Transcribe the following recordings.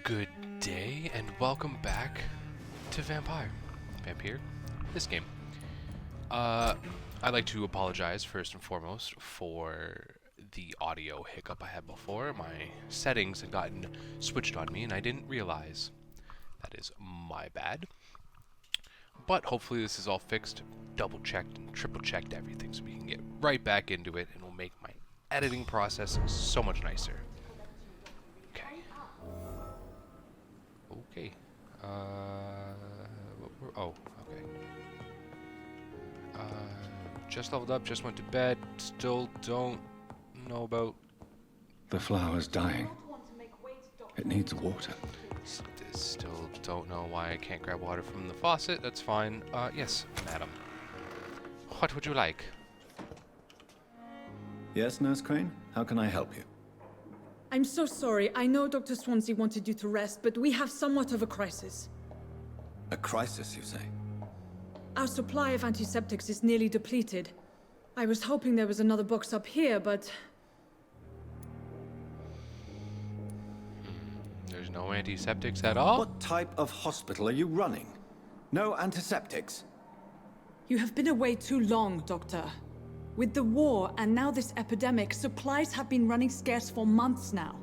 Good day and welcome back to Vampyr, this game. I'd like to apologize first and foremost for the audio hiccup I had before. My settings had gotten switched on me and I didn't realize. That is my bad. But hopefully this is all fixed, double checked and triple checked everything so we can get right back into it and will make my editing process so much nicer. Okay. Oh, okay. Just leveled up, just went to bed, still don't know about... The flower's dying. It needs water. Still don't know why I can't grab water from the faucet, that's fine. Yes, madam. What would you like? Yes, Nurse Crane? How can I help you? I'm so sorry. I know Dr. Swansea wanted you to rest, but we have somewhat of a crisis. A crisis, you say? Our supply of antiseptics is nearly depleted. I was hoping there was another box up here, but... There's no antiseptics at all? What type of hospital are you running? No antiseptics? You have been away too long, Doctor. With the war and now this epidemic, supplies have been running scarce for months now.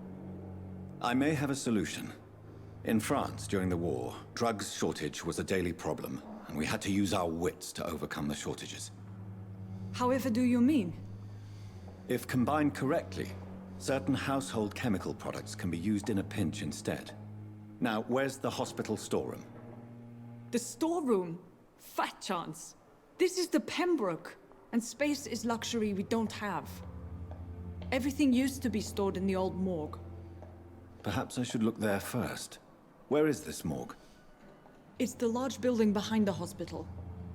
I may have a solution. In France, during the war, drugs shortage was a daily problem, and we had to use our wits to overcome the shortages. However do you mean? If combined correctly, certain household chemical products can be used in a pinch instead. Now, where's the hospital storeroom? The storeroom? Fat chance. This is the Pembroke, and space is luxury we don't have. Everything used to be stored in the old morgue. Perhaps I should look there first. Where is this morgue? It's the large building behind the hospital.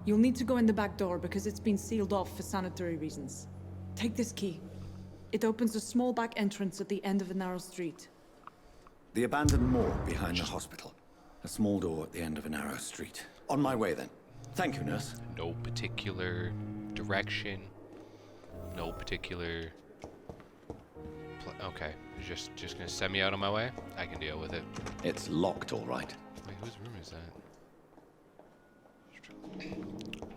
You'll need to go in the back door because it's been sealed off for sanitary reasons. Take this key. It opens a small back entrance at the end of a narrow street. The abandoned morgue behind the hospital. A small door at the end of a narrow street. On my way then. Thank you, nurse. No particular direction. No particular... Okay, you're just gonna send me out on my way? I can deal with it. It's locked, all right. Wait, whose room is that?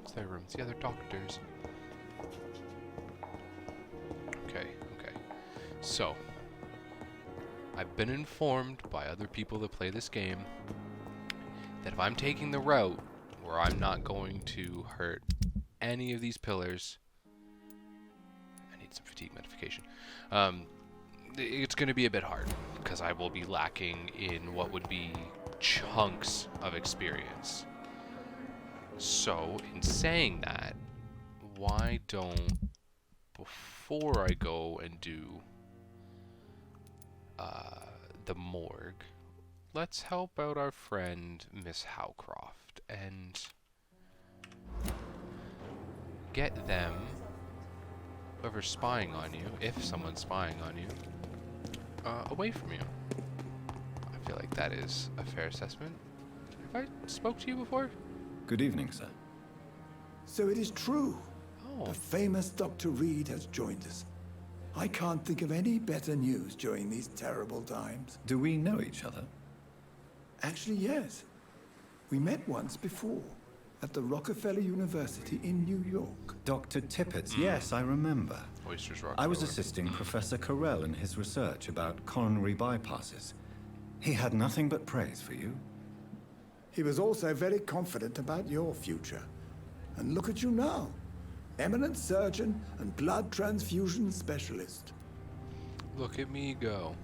It's their room. It's the other doctors. Okay. So, I've been informed by other people that play this game that if I'm taking the route where I'm not going to hurt any of these pillars, I need some fatigue medication. It's going to be a bit hard because I will be lacking in what would be chunks of experience. So, in saying that, why don't, before I go and do the morgue, let's help out our friend Miss Howcroft and get them, whoever's spying on you, if someone's spying on you, away from you. I feel like that is a fair assessment. Have I spoke to you before? Good evening, sir. So it is true. Oh. The famous Dr. Reed has joined us. I can't think of any better news during these terrible times. Do we know each other? Actually, yes. We met once before, at the Rockefeller University in New York. Dr. Tippett's, yes, I remember. Oysters Rock. I was assisting Professor Carell in his research about coronary bypasses. He had nothing but praise for you. He was also very confident about your future. And look at you now. Eminent surgeon and blood transfusion specialist. Look at me go.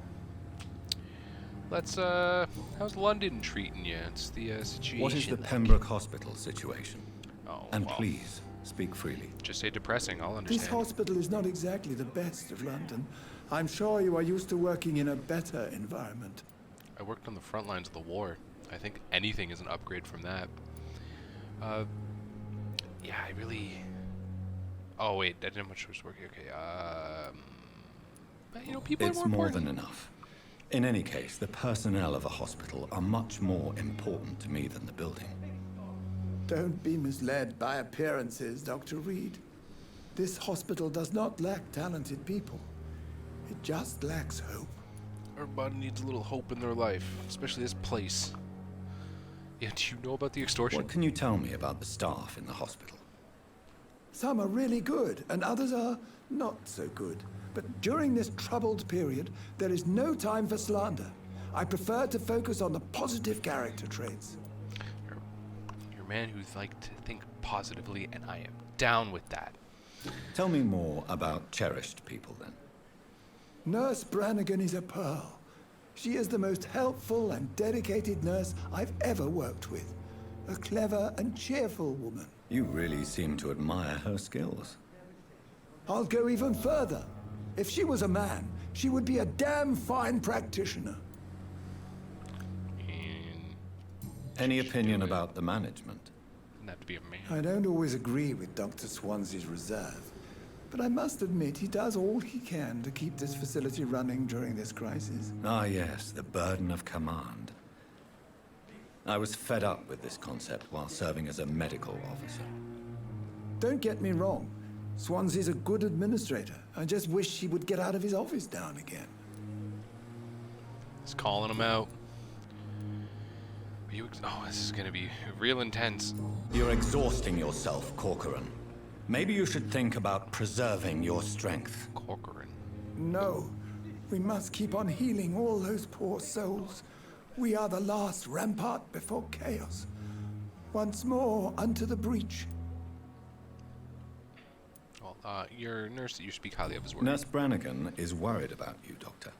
Let's, how's London treating you? It's the, situation. What is the like? Pembroke Hospital situation? Oh, And well, please, speak freely. just say depressing, I'll This understand. hospital is not exactly the best of London. I'm sure you are used to working in a better environment. I worked on the front lines of the war. I think anything is an upgrade from that. Yeah, I really... Oh, wait, I didn't know much was working. Okay, but, you know, people It's are more more important. than enough. In any case, the personnel of a hospital are much more important to me than the building. Don't be misled by appearances, Dr. Reed. This hospital does not lack talented people. It just lacks hope. Everybody needs a little hope in their life, especially this place. Yeah, do you know about the extortion? What can you tell me about the staff in the hospital? Some are really good, and others are not so good. But during this troubled period, there is no time for slander. I prefer to focus on the positive character traits. You're a man who'd like to think positively, and I am down with that. Tell me more about cherished people, then. Nurse Brannigan is a pearl. She is the most helpful and dedicated nurse I've ever worked with. A clever and cheerful woman. You really seem to admire her skills. I'll go even further. If she was a man, she would be a damn fine practitioner. And Any opinion about the management? doesn't have to be a man. I don't always agree with Dr. Swansea's reserve, but I must admit he does all he can to keep this facility running during this crisis. Ah, yes, the burden of command. I was fed up with this concept while serving as a medical officer. Don't get me wrong. Swansea's a good administrator. I just wish he would get out of his office now and again. He's calling him out. Are you? Oh, this is gonna be real intense. You're exhausting yourself, Corcoran. Maybe you should think about preserving your strength. Corcoran. No, we must keep on healing all those poor souls. We are the last rampart before chaos. Once more unto the breach. Well, your nurse that you speak highly of is worried. Nurse Brannigan is worried about you, Doctor.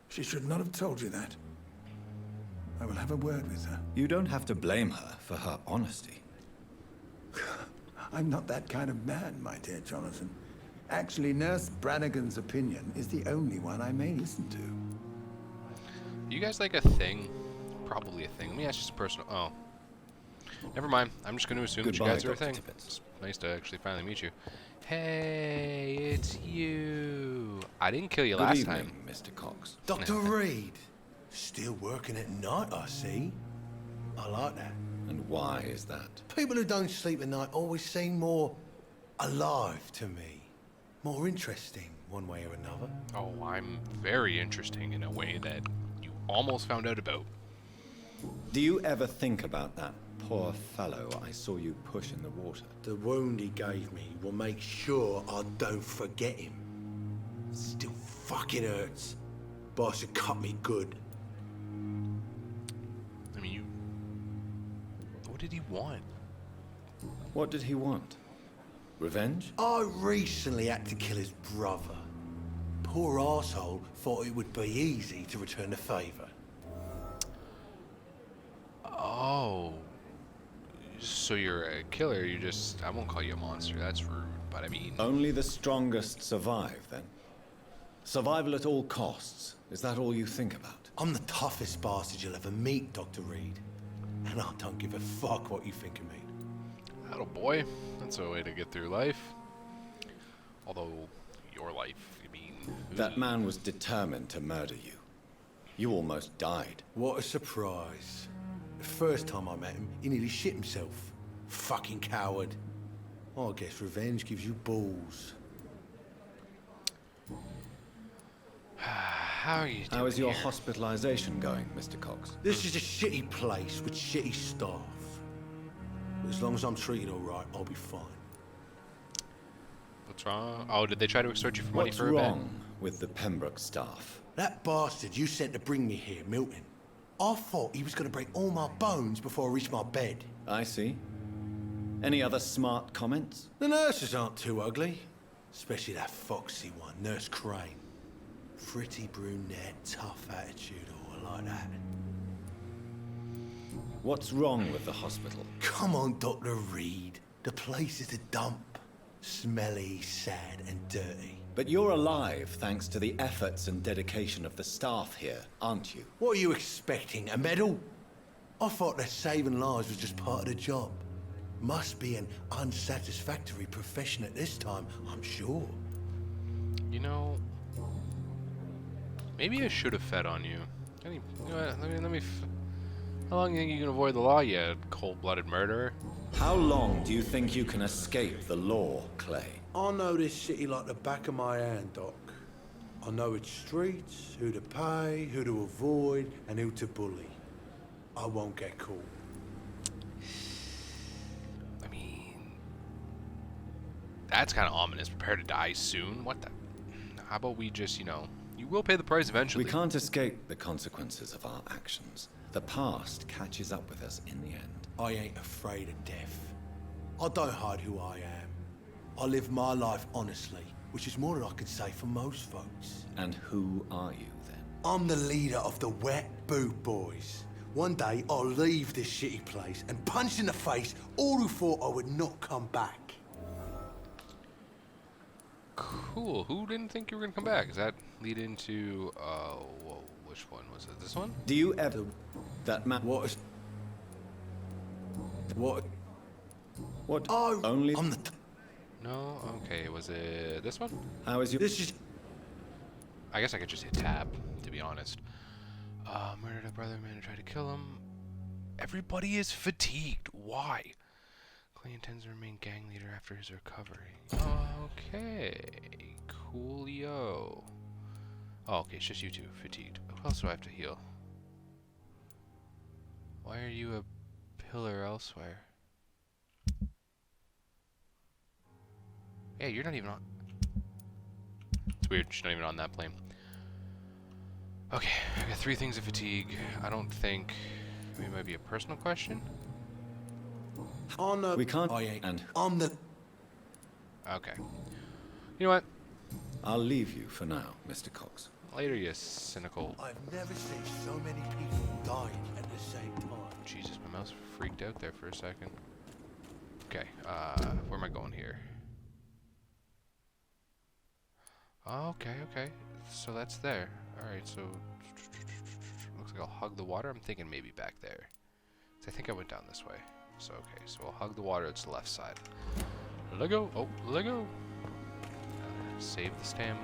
She should not have told you that. I will have a word with her. You don't have to blame her for her honesty. I'm not that kind of man, my dear Jonathan. Actually, Nurse Brannigan's opinion is the only one I may listen to. You guys like a thing? Probably a thing. Let me ask you some personal. Oh. Never mind. I'm just going to assume that you Goodbye, guys are a Dr. thing. Tippett. It's nice to actually finally meet you. Hey, it's you. I didn't kill you Good last evening, time. Mr. Cox. Dr. Reed. Still working at night, I see. I like that. And why is that? People who don't sleep at night always seem more alive to me. More interesting, one way or another. Oh, I'm very interesting in a way that you almost found out about. Do you ever think about that poor fellow I saw you push in the water? The wound he gave me will make sure I don't forget him. Still fucking hurts. Boss had cut me good. I mean, what did he want? What did he want? Revenge? I recently had to kill his brother. Poor arsehole thought it would be easy to return the favor. Oh. So you're a killer, you just... I won't call you a monster, that's rude, but I mean... Only the strongest survive, then? Survival at all costs. Is that all you think about? I'm the toughest bastard you'll ever meet, Dr. Reed. And I don't give a fuck what you think of me. Atta boy. That's a way to get through life. Although, your life, I mean... That man was determined to murder you. You almost died. What a surprise. The first time I met him, he nearly shit himself. Fucking coward. I guess revenge gives you balls. How are you doing How is your here? hospitalization going, Mr. Cox? This is a shitty place with shitty staff. But as long as I'm treated alright, I'll be fine. What's wrong? Oh, did they try to extort you for money What's for a bit? wrong with the Pembroke staff? That bastard you sent to bring me here, Milton. I thought he was going to break all my bones before I reached my bed. I see. Any other smart comments? The nurses aren't too ugly. Especially that foxy one, Nurse Crane. Pretty brunette, tough attitude, all like that. What's wrong with the hospital? Come on, Dr. Reed. The place is a dump. Smelly, sad, and dirty. But you're alive thanks to the efforts and dedication of the staff here, aren't you? What are you expecting, a medal? I thought that saving lives was just part of the job. Must be an unsatisfactory profession at this time, I'm sure. You know... Maybe I should have fed on you. You know what, let me how long do you think you can avoid the law, you cold-blooded murderer? How long do you think you can escape the law, Clay? I know this city like the back of my hand, Doc. I know its streets, who to pay, who to avoid, and who to bully. I won't get caught. I mean, that's kind of ominous. Prepare to die soon. What the? How about we just, you know, you will pay the price eventually. We can't escape the consequences of our actions. The past catches up with us in the end. I ain't afraid of death. I don't hide who I am. I live my life honestly, which is more than I could say for most folks. And who are you then? I'm the leader of the Wet Boot Boys. One day, I'll leave this shitty place and punch in the face all who thought I would not come back. Cool. Who didn't think you were gonna come back? Does that lead into whoa, which one was it? This one? Do you ever... That man... What is... What? What? Oh, Only... I'm the... No. Okay. Was it this one? How is your... This is... I guess I could just hit tab, to be honest. Murdered a brother, man who tried to kill him. Everybody is fatigued. Why? Clay intends to remain gang leader after his recovery. Okay. Coolio. Oh, okay, it's just you two. Fatigued. Who else do I have to heal? Why are you a pillar elsewhere? Yeah, you're not even on... It's weird, she's not even on that plane. Okay, I got 3 things of fatigue. I don't think... Maybe it might be a personal question? On the... We can't... I ain't... And I'm the... Okay. You know what? I'll leave you for now, Mr. Cox. Later, you cynical... I've never seen so many people dying at the same time. Jesus, my mouse freaked out there for a second. Okay, where am I going here? Okay, okay. So that's there. Alright, so... Looks like I'll hug the water. I'm thinking maybe back there. I think I went down this way. So, okay, so I'll hug the water. It's the left side. Let go. Oh, let go. Save the stamina.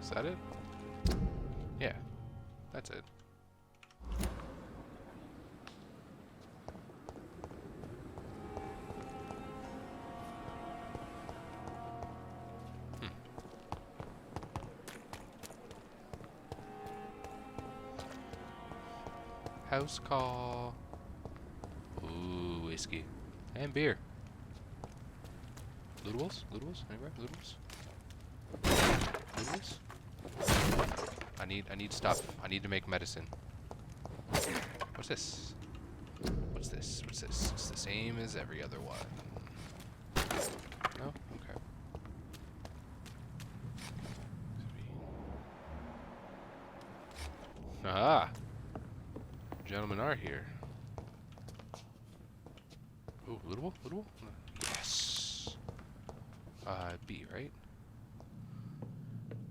Is that it? Yeah, that's it. House call. Ooh, whiskey. And beer. Lootwables? Lootwables? Anywhere? Lootwables? Lootwables? I need stuff. I need to make medicine. What's this? What's this? What's this? It's the same as every other one. No? Okay. Aha! Gentlemen are here. Ooh, lootable? Lootable? Yes! B, right?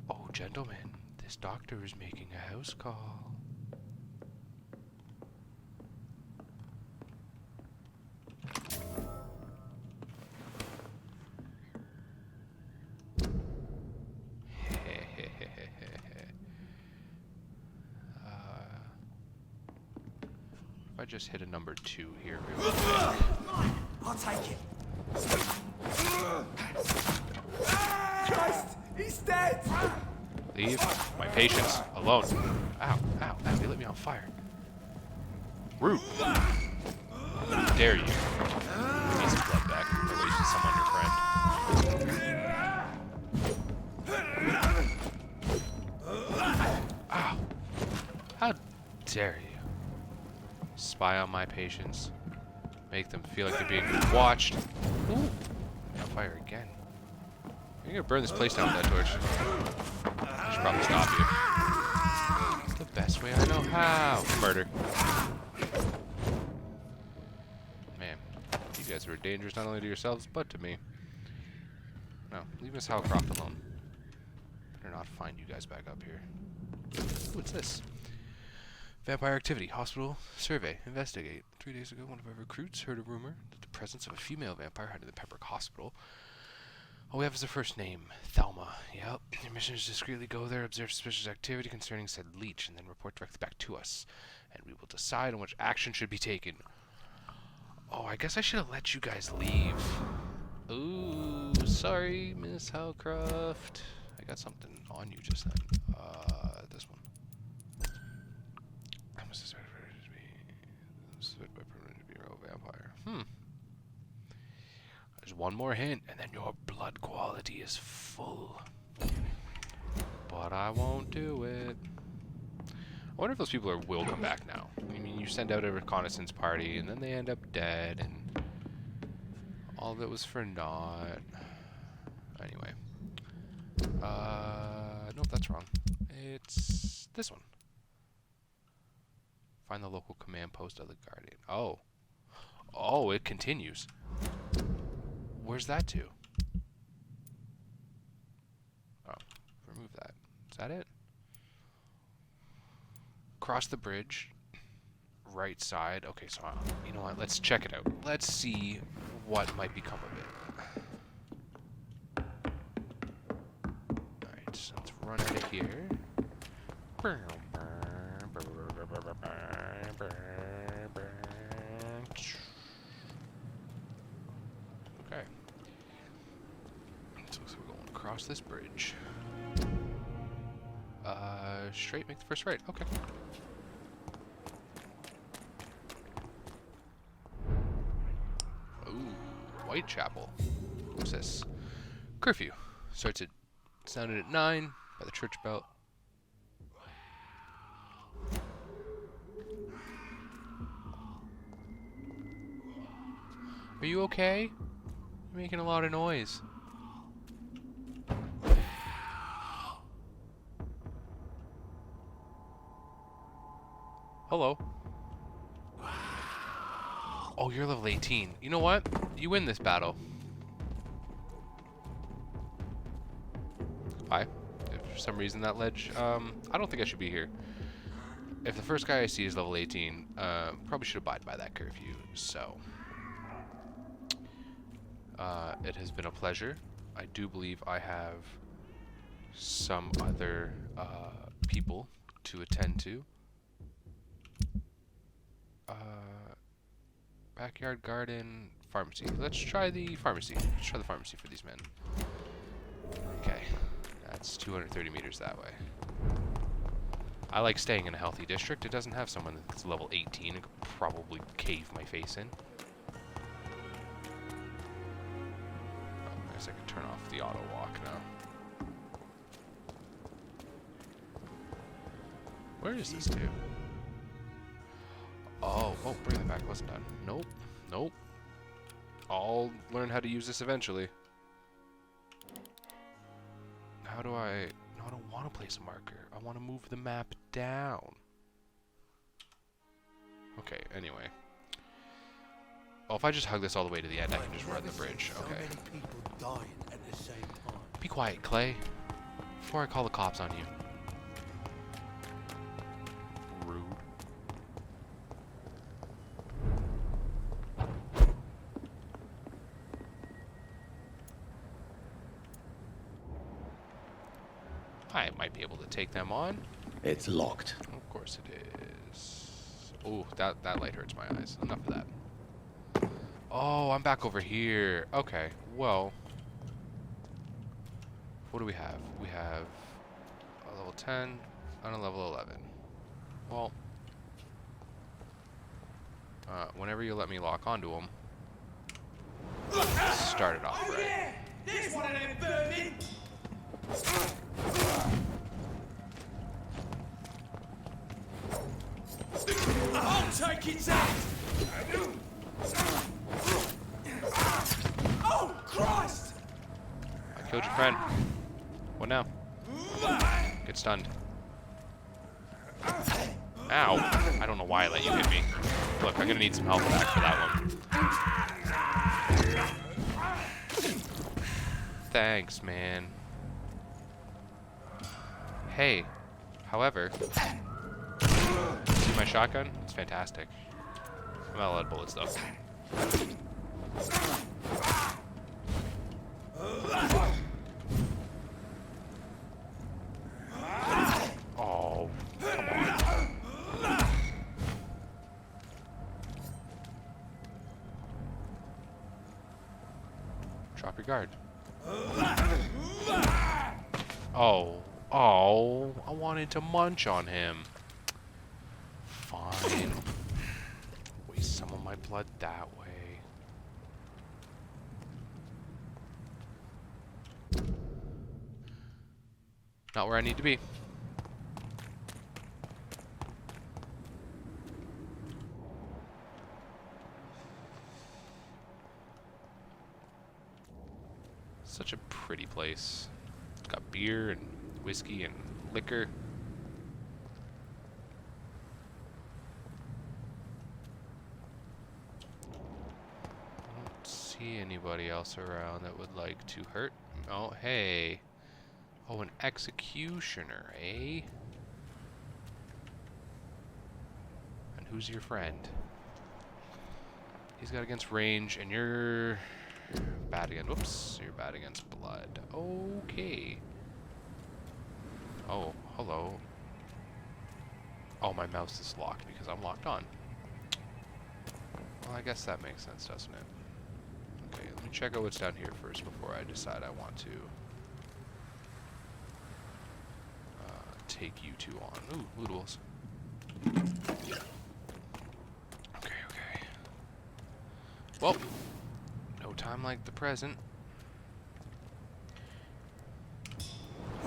Oh, gentlemen, this doctor is making a house call. If I just hit a number 2 here real quick. I'll take it. Christ, he's dead. Leave my patients alone. Ow, ow, ow, they lit me on fire. Rude. How dare you? Need some blood back. I wasted some on your friend. Ow. How dare you? Spy on my patients. Make them feel like they're being watched. Ooh. On fire again. You're gonna burn this place down with that torch. I should probably stop you. The best way I know how. Murder. Man, you guys were dangerous not only to yourselves, but to me. No, leave Miss Howcroft alone. Better not find you guys back up here. What's this? Vampire activity. Hospital survey. Investigate. 3 days ago, one of our recruits heard a rumor that the presence of a female vampire hid in the Pembroke Hospital. All we have is her first name, Thelma. Yep. Your mission is to discreetly go there, observe suspicious activity concerning said leech, and then report directly back to us. And we will decide on which action should be taken. Oh, I guess I should have let you guys leave. Ooh, sorry, Miss Howcroft. I got something on you just then. This one. I must have started to be switched by permanent to be a real vampire. There's one more hint, and then your blood quality is full. But I won't do it. I wonder if those people will come back now. I mean, you send out a reconnaissance party, and then they end up dead, and all of it was for naught. Anyway. Nope, that's wrong. It's this one. Find the local command post of the Guardian. Oh. Oh, it continues. Where's that to? Oh, remove that. Is that it? Cross the bridge. Right side. Okay, so you know what? Let's check it out. Let's see what might become of it. Alright, so let's run out of here. Okay. So we're going across this bridge. Straight, make the first right. Okay. Ooh, Whitechapel. What's this? Curfew. Sounded at 9 by the church bell. Are you okay? You're making a lot of noise. Hello. Oh, you're level 18. You know what? You win this battle. Hi. If for some reason that ledge, I don't think I should be here. If the first guy I see is level 18, probably should abide by that curfew, so. It has been a pleasure. I do believe I have some other, people to attend to. Backyard garden, pharmacy. Let's try the pharmacy. Let's try the pharmacy for these men. Okay, that's 230 meters that way. I like staying in a healthy district. It doesn't have someone that's level 18 and could probably cave my face in. Oh, I guess I can turn off the auto walk now. Where is this to? Oh, bring that back. It wasn't done. Nope. Nope. I'll learn how to use this eventually. How do I... No, I don't want to place a marker. I want to move the map down. Okay, anyway. Oh, if I just hug this all the way to the end, I can just run the bridge. Okay. Be quiet, Clay. Before I call the cops on you. Rude. I might be able to take them on. It's locked. Of course it is. Oh, that light hurts my eyes. Enough of that. Oh, I'm back over here. Okay, well. What do we have? We have a level 10 and a level 11. Well. Whenever you let me lock onto them. Start it off right. There's one of them vermin! I'll take it out! Oh, Christ! I killed your friend. What now? Get stunned. Ow. I don't know why I let you hit me. Look, I'm gonna need some help back for that one. Thanks, man. Hey, however, see my shotgun? It's fantastic. I'm out of bullets though. Oh, come on. Drop your guard. Oh. Oh. I wanted to munch on him. Fine. Waste some of my blood that way. Not where I need to be. Such a pretty place. It's got beer and whiskey and liquor. I don't see anybody else around that would like to hurt. Oh, hey. Oh, an executioner, eh? And who's your friend? He's got against range, and you're bad against... Whoops, you're bad against blood. Okay. Oh, hello. Oh, my mouse is locked because I'm locked on. Well, I guess that makes sense, doesn't it? Okay, let me check out what's down here first before I decide I want to take you two on. Ooh, lootables. Okay, okay. Well, no time like the present.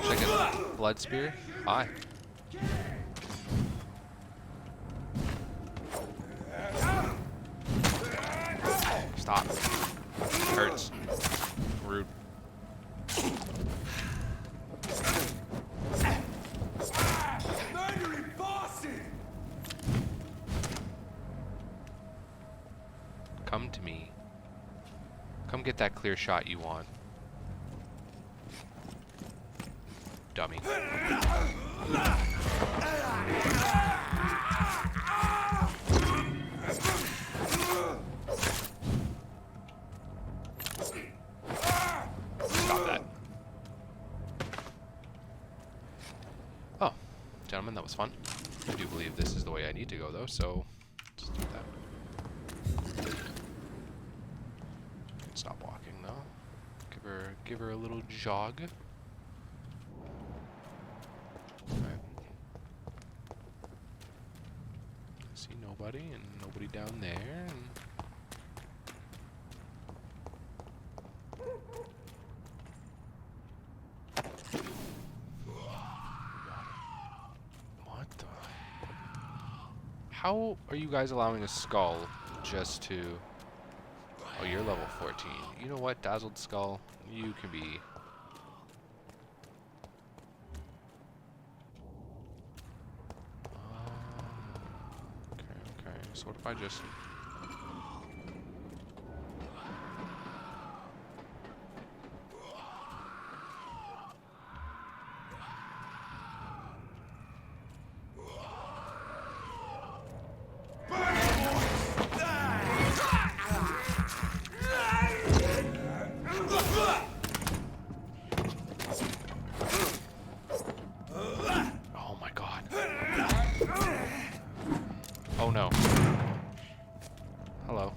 Check it. Blood spear. Hi. Stop. Hurts. Rude. Come to me. Come get that clear shot you want. Dummy. Stop that. Oh, gentlemen, that was fun. I do believe this is the way I need to go, though, so let's do that. Stop walking, though. Give her a little jog. Right. See nobody, and nobody down there. And what the? How are you guys allowing a skull just to? Oh, you're level 14. You know what, Dazzled Skull? You can be... okay. So what if I just... Oh my god. Oh no. Hello.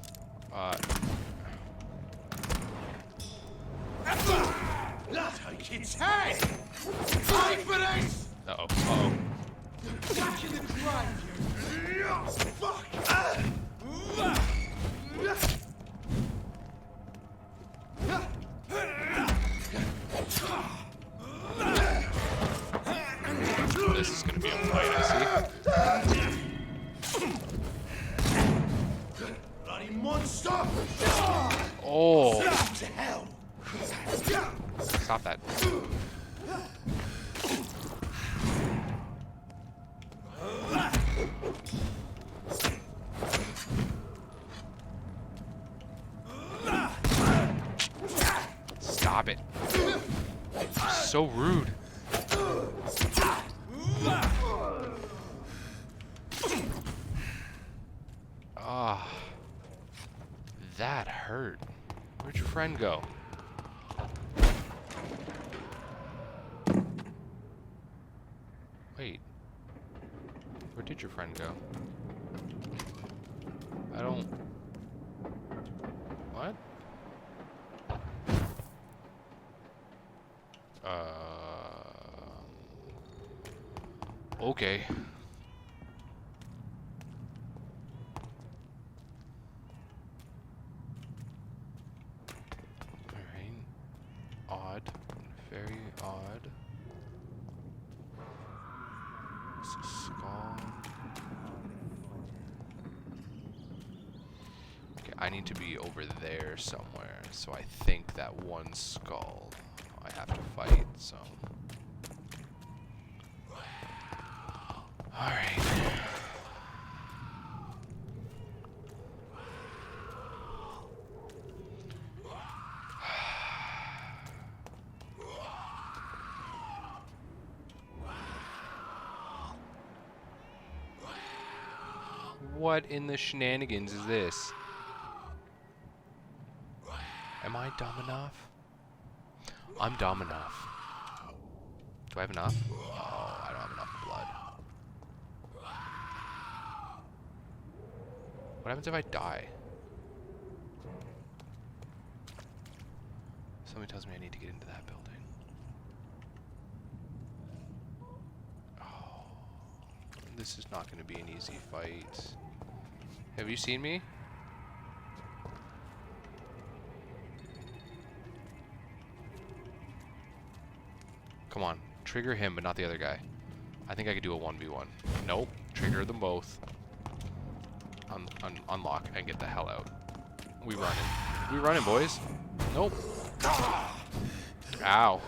Take its head! Fight for this! Uh-oh. Uh-oh. Back in the drive, you... Fuck! This is gonna be a fight, I see. Bloody monster! Oh! To hell! Stop that. Stop it. So rude. Ah, that hurt. Where'd your friend go? Wait. Where did your friend go? I don't... What? Okay. Alright. Odd. Very odd. It's a skull. Okay, I need to be over there somewhere. So I think that one skull I have to fight, so. Alright. What in the shenanigans is this? Am I dumb enough? I'm dumb enough. Do I have enough? Oh, I don't have enough blood. What happens if I die? Somebody tells me I need to get into that building. Oh, this is not going to be an easy fight. Have you seen me? Come on, trigger him, but not the other guy. I think I could do a 1v1. Nope, trigger them both. Unlock and get the hell out. We running. We running, boys. Nope. Ow.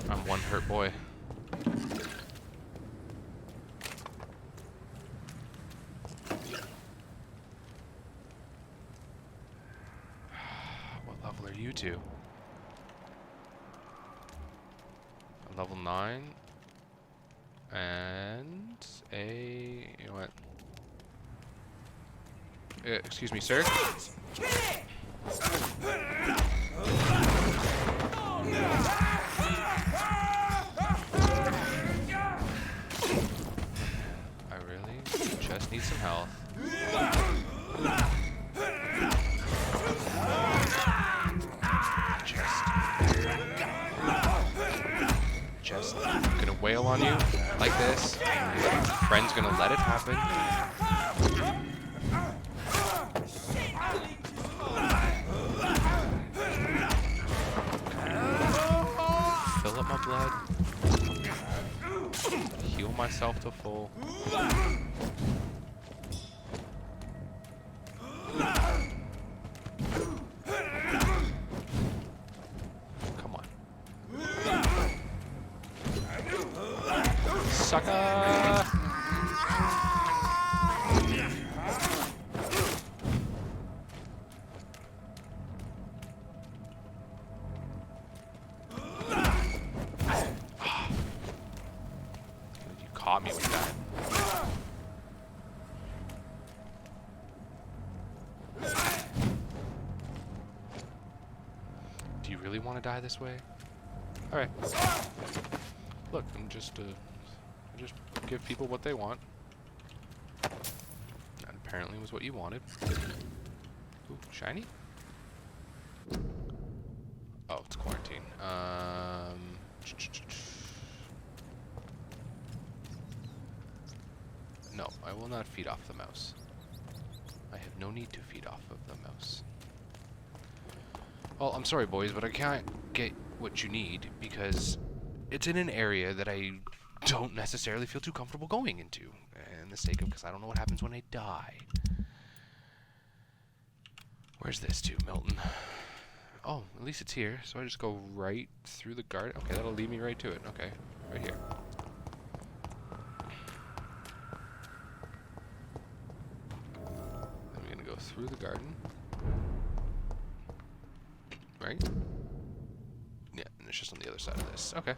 I'm one hurt boy. What level are you two? I'm level 9. And you know what? Excuse me, sir. I really just need some health. Just gonna wail on you like this. Friend's gonna let it happen. Fill up my blood. Heal myself to full. Come on. Sucker! You caught me with that. Do you really want to die this way? Alright. Look, I'm just just give people what they want. That apparently was what you wanted. Ooh, shiny? Oh, it's quarantine. No, I will not feed off the mouse. I have no need to feed off of the mouse. Well, I'm sorry, boys, but I can't get what you need because it's in an area that I don't necessarily feel too comfortable going into. And the sake of, because I don't know what happens when I die. Where's this to, Milton? Oh, at least it's here. So I just go right through the garden. Okay, that'll lead me right to it. Okay, right here. I'm gonna go through the garden. Right? Yeah, and it's just on the other side of this. Okay.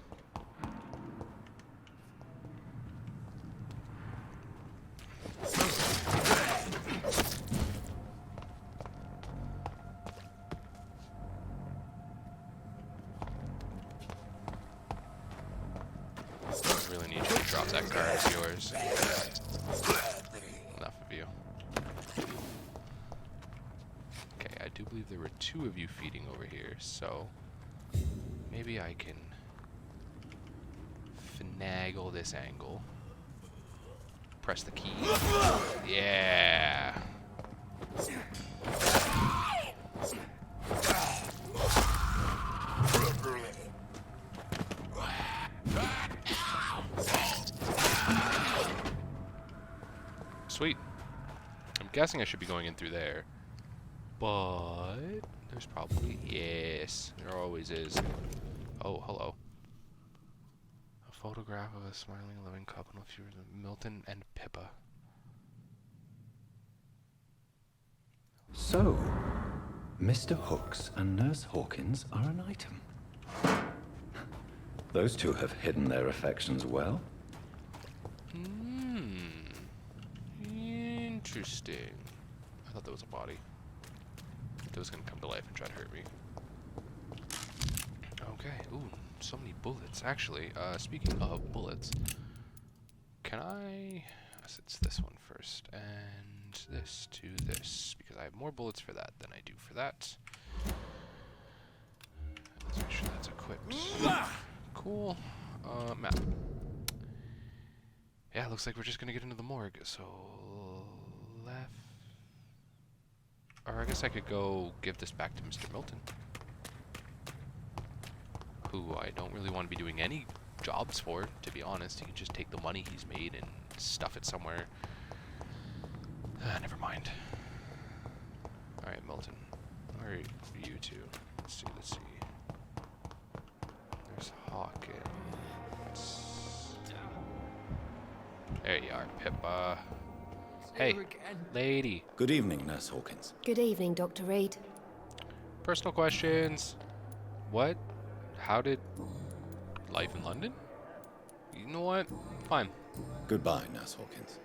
I really need you to drop that card. It's yours. two of you feeding over here, so maybe I can finagle this angle. Press the key. Yeah. Sweet. I'm guessing I should be going in through there. But there's probably... Yes, there always is. Oh, hello. A photograph of a smiling, loving couple of Milton and Pippa. So, Mr. Hooks and Nurse Hawkins are an item. Those two have hidden their affections well. Interesting. I thought that was a body. That was gonna come to life and try to hurt me. Okay. Ooh, so many bullets. Actually, speaking of bullets, can I... Yes, it's this one first, and this to this, because I have more bullets for that than I do for that. Let's make sure that's equipped. Cool. Map. Yeah, looks like we're just gonna get into the morgue, so... left... Or I guess I could go give this back to Mr. Milton, who I don't really want to be doing any jobs for, to be honest. He can just take the money he's made and stuff it somewhere. Never mind. Alright, Milton. Where are you two? Let's see, let's see. There's Hawkins. There you are, Pippa. Hey, lady. Good evening, Nurse Hawkins. Good evening, Dr. Reed. Personal questions. What? How did... Life in London? You know what? Fine. Goodbye, Nurse Hawkins.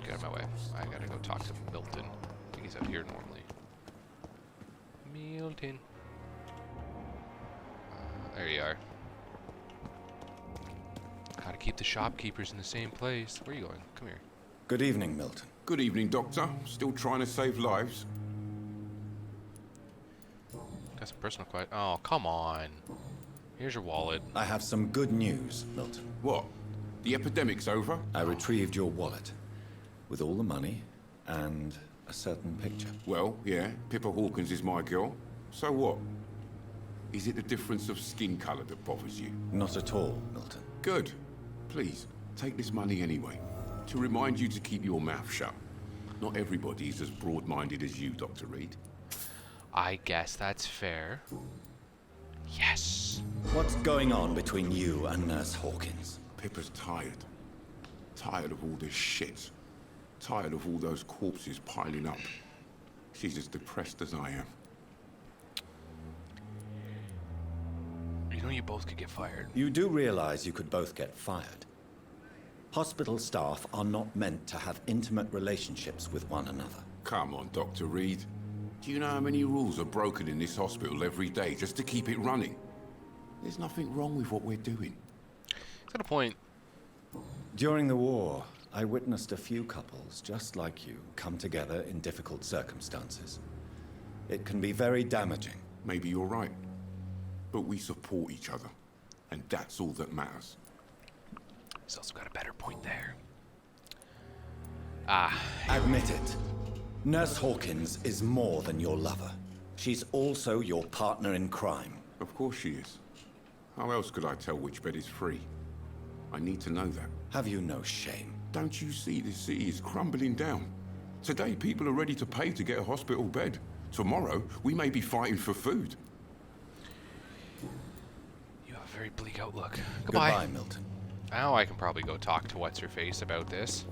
Get out of my way. I gotta go talk to Milton. I think he's out here normally. Milton. There you are. Gotta keep the shopkeepers in the same place. Where are you going? Come here. Good evening, Milton. Good evening, Doctor. Still trying to save lives? Got some personal questions. Oh, come on. Here's your wallet. I have some good news, Milton. What? The epidemic's over? I retrieved your wallet with all the money and a certain picture. Well, yeah, Pippa Hawkins is my girl. So what? Is it the difference of skin colour that bothers you? Not at all, Milton. Good. Please, take this money anyway. To remind you to keep your mouth shut. Not everybody is as broad-minded as you, Dr. Reed. I guess that's fair. Yes. What's going on between you and Nurse Hawkins? Pippa's tired. Tired of all this shit. Tired of all those corpses piling up. She's as depressed as I am. You know you both could get fired. You do realize you could both get fired. Hospital staff are not meant to have intimate relationships with one another. Come on, Dr. Reed. Do you know how many rules are broken in this hospital every day just to keep it running? There's nothing wrong with what we're doing. He's got a point. During the war, I witnessed a few couples just like you come together in difficult circumstances. It can be very damaging. Maybe you're right. But we support each other. And that's all that matters. He's also got a better point there. Ah. Admit it. Nurse Hawkins is more than your lover. She's also your partner in crime. Of course she is. How else could I tell which bed is free? I need to know that. Have you no shame? Don't you see this city is crumbling down? Today, people are ready to pay to get a hospital bed. Tomorrow, we may be fighting for food. You have a very bleak outlook. Goodbye. Goodbye, Milton. Now I can probably go talk to What's-Her-Face about this.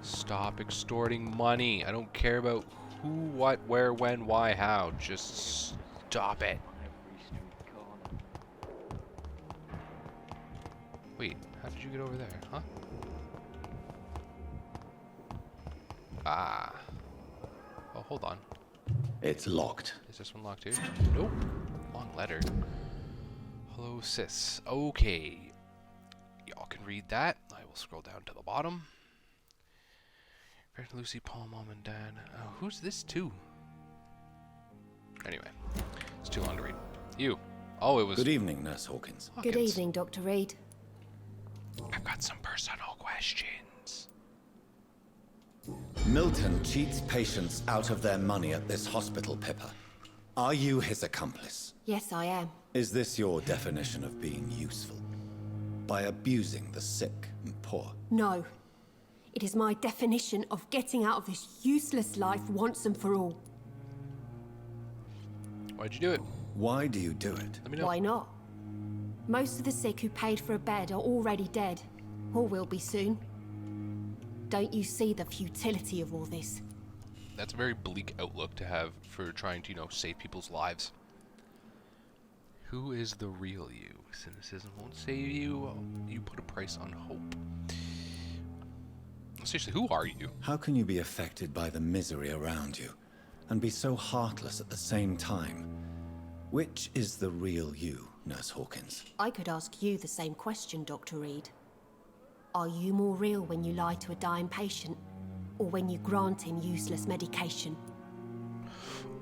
Stop extorting money. I don't care about who, what, where, when, why, how. Just stop it. Wait, how did you get over there, huh? Ah. Oh, hold on. It's locked. Is this one locked too? Nope. Long letter. Hello, sis. Okay. Y'all can read that. I will scroll down to the bottom. Lucy, Paul, Mom, and Dad. Who's this too? Anyway, it's too long to read. You. Oh, it was... Good evening, Nurse Hawkins. Good Hawkins. evening, Dr. Reed. I've got some personal questions. Milton cheats patients out of their money at this hospital, Pippa. Are you his accomplice? Yes, I am. Is this your definition of being useful? By abusing the sick and poor? No. It is my definition of getting out of this useless life once and for all. Why'd you do it? Why do you do it? Let me know. Why not? Most of the sick who paid for a bed are already dead, or will be soon. Don't you see the futility of all this? That's a very bleak outlook to have for trying to, you know, save people's lives. Who is the real you? Cynicism won't save you. You put a price on hope. Seriously, who are you? How can you be affected by the misery around you and be so heartless at the same time? Which is the real you, Nurse Hawkins? I could ask you the same question, Dr. Reed. Are you more real when you lie to a dying patient, or when you grant him useless medication?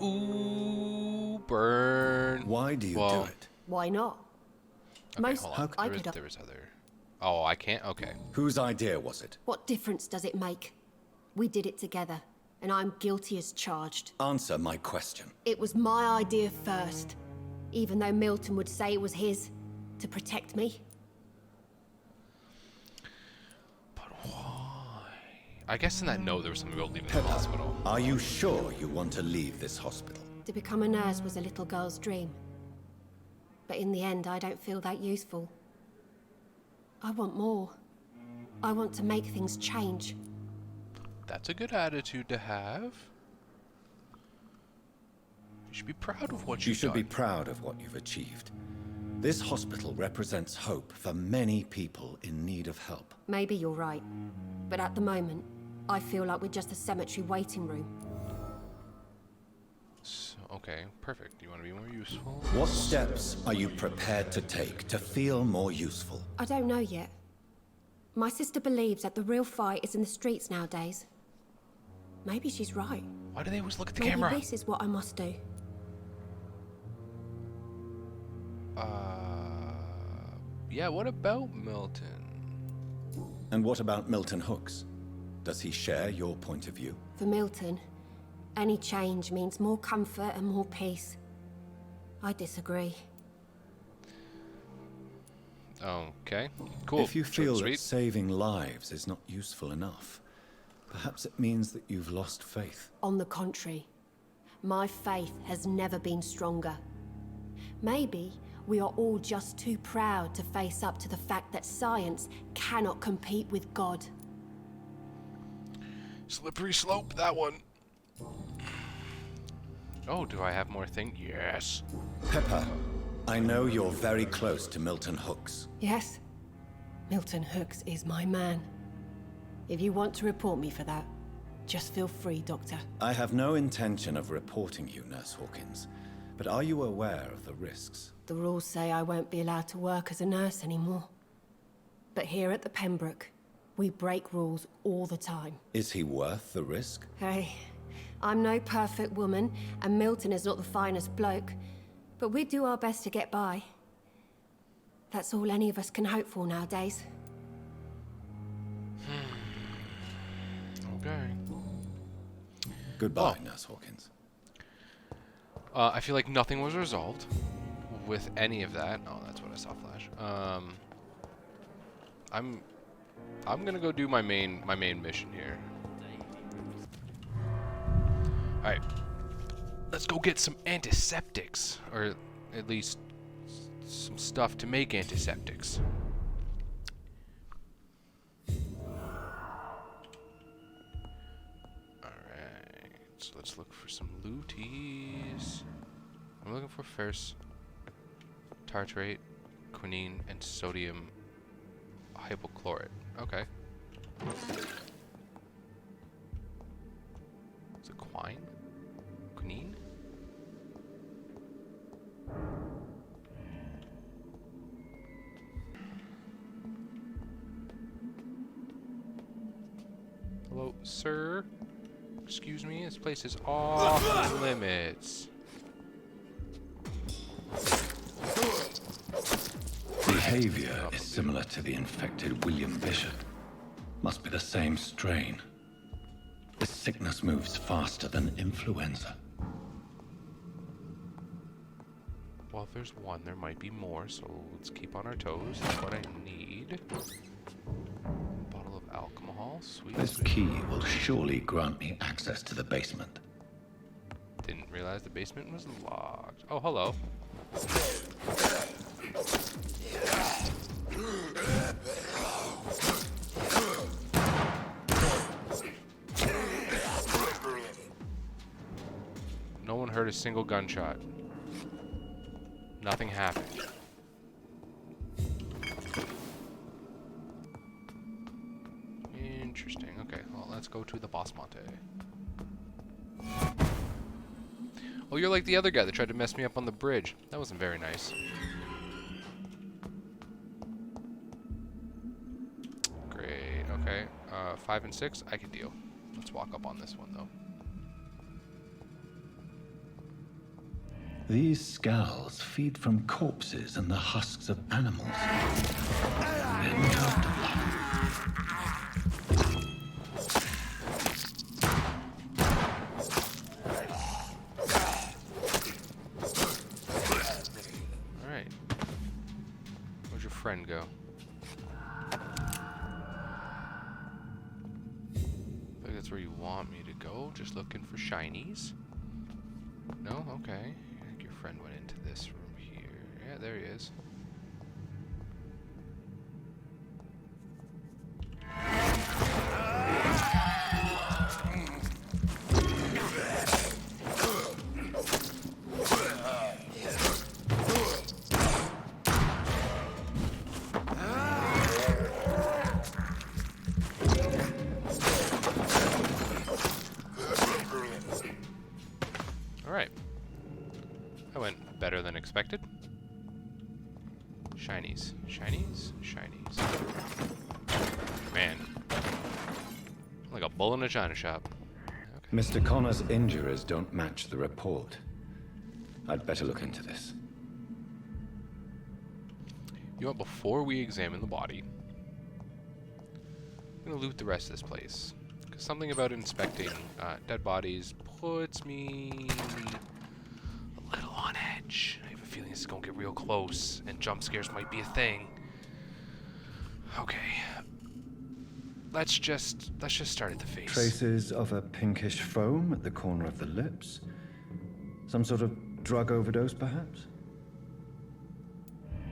Ooh, burn. Why do you Well, do it? Why not? Okay, Most hold on. I There, could. there was other... Oh, I can't? Okay. Whose idea was it? What difference does it make? We did it together, and I'm guilty as charged. Answer my question. It was my idea first, even though Milton would say it was his, to protect me. But why? I guess in that note there was something about leaving the hospital. Are you sure you want to leave this hospital? To become a nurse was a little girl's dream. But in the end, I don't feel that useful. I want more. I want to make things change. That's a good attitude to have. You should be proud of what You you've should done. be proud of what you've achieved. This hospital represents hope for many people in need of help. Maybe you're right. But at the moment, I feel like we're just a cemetery waiting room. Okay, perfect. You want to be more useful? What steps are you prepared to take to feel more useful? I don't know yet. My sister believes that the real fight is in the streets nowadays. Maybe she's right. Why do they always look at the Maybe camera? this is what I must do. Yeah, what about Milton? And what about Milton Hooks? Does he share your point of view? For Milton, any change means more comfort and more peace. I disagree. Okay, cool. If you Short feel and that sweet. saving lives is not useful enough, perhaps it means that you've lost faith. On the contrary, my faith has never been stronger. Maybe we are all just too proud to face up to the fact that science cannot compete with God. Slippery slope, that one. Oh, do I have more thing? Yes. Pepper, I know you're very close to Milton Hooks. Yes, Milton Hooks is my man. If you want to report me for that, just feel free, Doctor. I have no intention of reporting you, Nurse Hawkins, but are you aware of the risks? The rules say I won't be allowed to work as a nurse anymore. But here at the Pembroke, we break rules all the time. Is he worth the risk? Hey, I'm no perfect woman, and Milton is not the finest bloke, but we do our best to get by. That's all any of us can hope for nowadays. Okay. Goodbye, Nurse Hawkins. I feel like nothing was resolved with any of that. Oh, that's what I saw flash. I'm gonna go do my main mission here. All right, let's go get some antiseptics, or at least some stuff to make antiseptics. All right, so let's look for some looties. I'm looking for first tartrate, quinine, and sodium hypochlorite. Okay. Is it quine? Quinine? Hello, sir? Excuse me, this place is off limits. behavior is similar to the infected William Bishop. Must be the same strain. This sickness moves faster than influenza. Well, if there's one, there might be more, so let's keep on our toes. That's what I need. Bottle of alcohol, sweet. This key will surely grant me access to the basement. Didn't realize the basement was locked. Oh, hello. No one heard a single gunshot. Nothing happened. Interesting. Okay, well, let's go to the Boss Monte. Oh, you're like the other guy that tried to mess me up on the bridge. That wasn't very nice. Great, okay. 5 and 6, I can deal. Let's walk up on this one, though. These skulls feed from corpses and the husks of animals. Then turn to blood. Alright. Where'd your friend go? I think that's where you want me to go. Just looking for shinies. No? Okay. Your friend went into this room here. Yeah, there he is. Alright. That went better than expected. Shinies. Shinies? Shinies. Man. Like a bull in a china shop. Okay. Mr. Connor's injuries don't match the report. I'd better look into this. You know what, before we examine the body, I'm gonna loot the rest of this place. Because something about inspecting dead bodies puts me a little on edge. I have a feeling this is gonna get real close, and jump scares might be a thing. Okay. Let's just start at the face. Traces of a pinkish foam at the corner of the lips. Some sort of drug overdose, perhaps?